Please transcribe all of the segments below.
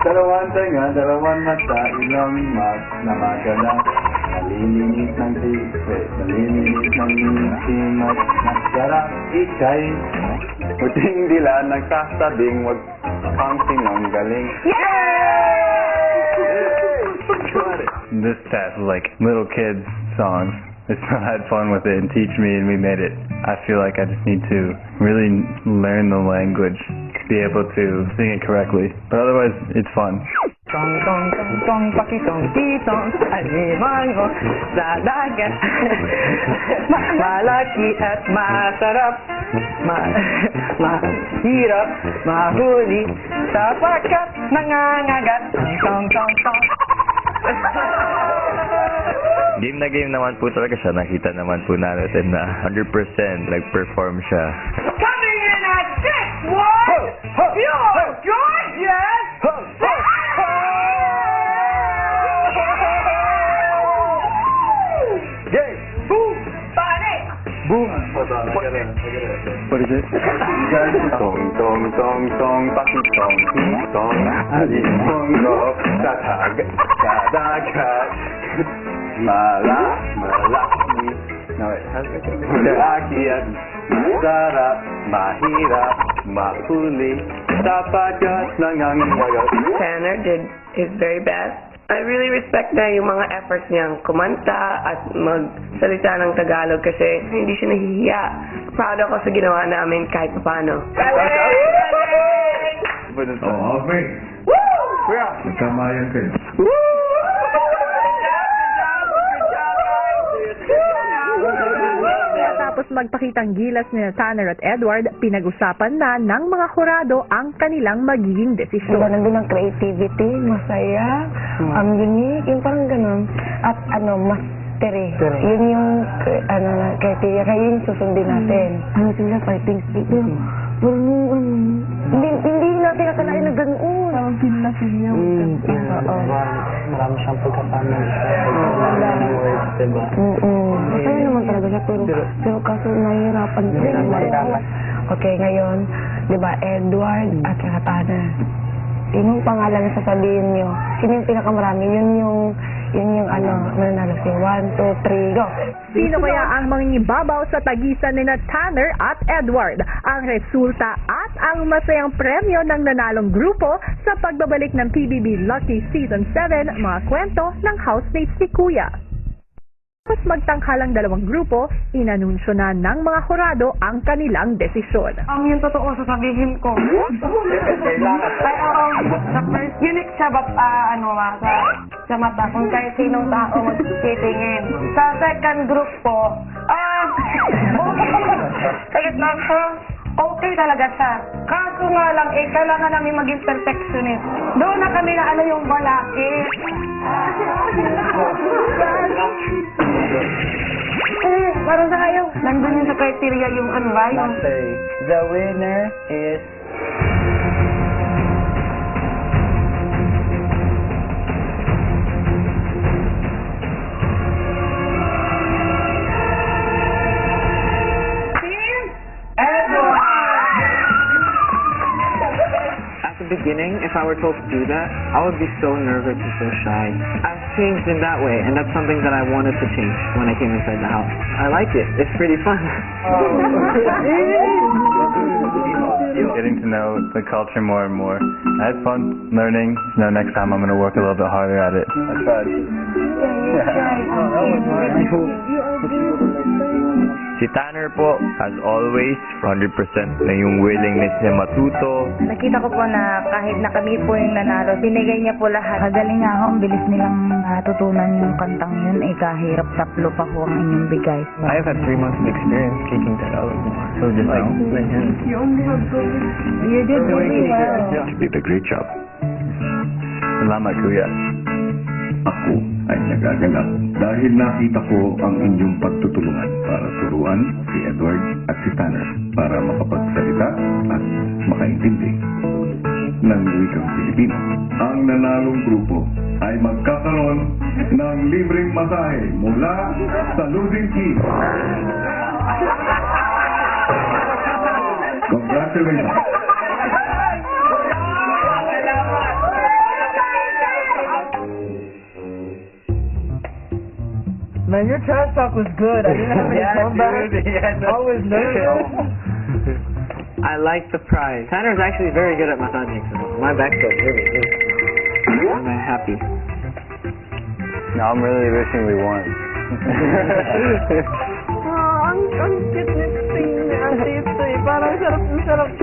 Dalawang tanga, dalawang mata, ilong mas na magana. Malilinis ng tisip, malilinis ng simat, masarap ikay. Puting dila, nagsasabing, wag pang sinonggaling. This test was like little kids songs. I still had fun with it and teach me, and we made it. I feel like I just need to really learn the language to be able to sing it correctly. But otherwise, it's fun. Tong tong tong tong pakitong titong alimango sa dagat. Malaki at masarap, mahirap mahuli sapagkat nangangagat. Tong tong tong. Game na game naman po talaga siya. Nakita naman po natin na 100% nag-perform siya. Coming in at 6-1, you're gorgeous! Game! Boom! Pare! Boom! What is it? Tong tong tong tong pakitong tong alimango sa dagat. Malaki. No, wait, how's it go? Malaki at masarap, mahirap, mahuli, sapagkat nangangagat. Tanner did his very best. I really respect na yung mga efforts niyang kumanta at magsalita ng Tagalog kasi hindi siya nahihiya. Proud ako sa ginawa namin kahit paano. Oh, okay. Nagkamayan kayo. Tapos magpakitang gilas ni Tanner at Edward, pinag-usapan na ng mga hurado ang kanilang magiging desisyon. Diba nandun ang creativity, masaya, unique, yung parang ganun. At mas tere. Yun yung criteria, kaya yun susundin natin. Ano sila, fighting spirit. Hindi natin akalain na ganoon. Parang feel na feel niya. Marami siyang pagkasama. Masaya naman talaga siya, pero kaso nahihirapan din. Okay, ngayon, di ba, Edward at saka Tanner. Sinong pangalan na sasabihin niyo? Sino yung pinakamarami? Yun yung mananalo siya. 1, 2, 3, go! Sino kaya ang mangingibabaw sa tagisan ni Tanner at Edward? Ang resulta at ang masayang premyo ng nanalong grupo sa pagbabalik ng PBB Lucky Season 7, mga kwento ng housemates ni Kuya. Mas magtanghalang dalawang grupo, inanunsyo na ng mga hurado ang kanilang desisyon. Yung totoo sasabihin ko. Sa first unit siya sa mata kung kahit sinong tao magtitingin. Sa second group po, kahit lang siya, okay talaga siya. Kaso nga lang, kailangan namin maging perfectionist. Doon na kami na yung balakid. Parang sa kayo. Nandun yung sa criteria yung The winner is beginning, if I were told to do that, I would be so nervous and so shy. I've changed in that way, and that's something that I wanted to change when I came inside the house. I like it. It's pretty fun. Getting to know the culture more and more. I had fun learning. Next time I'm going to work a little bit harder at it. I tried. Si Tanner po, as always, 100% na yung willingness niya matuto. Nakita ko po na kahit na kami po yung nanalo, binigay niya po lahat. Magaling nga ako, ang bilis nilang natutunan yung kantang yun. Kahirap tatlo pa po ang inyong bigay. I've had 3 months of experience speaking Tagalog. So just like You did really well. You did a great job. Salamat, Kuya. Ako ay nagaganap dahil nakita ko ang inyong pagtutulungan para turuan si Edward at si Tanner para makapagsalita at makaintindi ng wikang Pilipino. Ang nanalong grupo ay magkakaroon ng libreng masahe mula sa Losing Key. Congratulations! Man, your trash talk was good. I didn't have any comeback. I was nervous. I like the prize. Tanner's actually very good at massaging, so my back's good. Really. I'm happy. Now I'm really wishing we won. Ang cute nito niya. Tito eh. Parang sarap.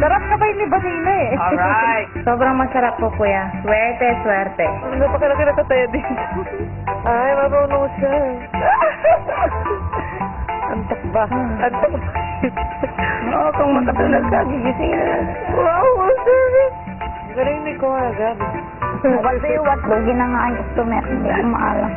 Sarap ka ba ni Basila eh? Alright. Sobrang masarap po, kuya. Swerte. Ano pa kailangan nakataya din? Ay, marunong siya. Antok ba? Oo, kung makatulog ka, gigising na. Wow, sir. Galing ni ko agad. Kasi what, lugi na nga ang customer. Hindi ako maalam.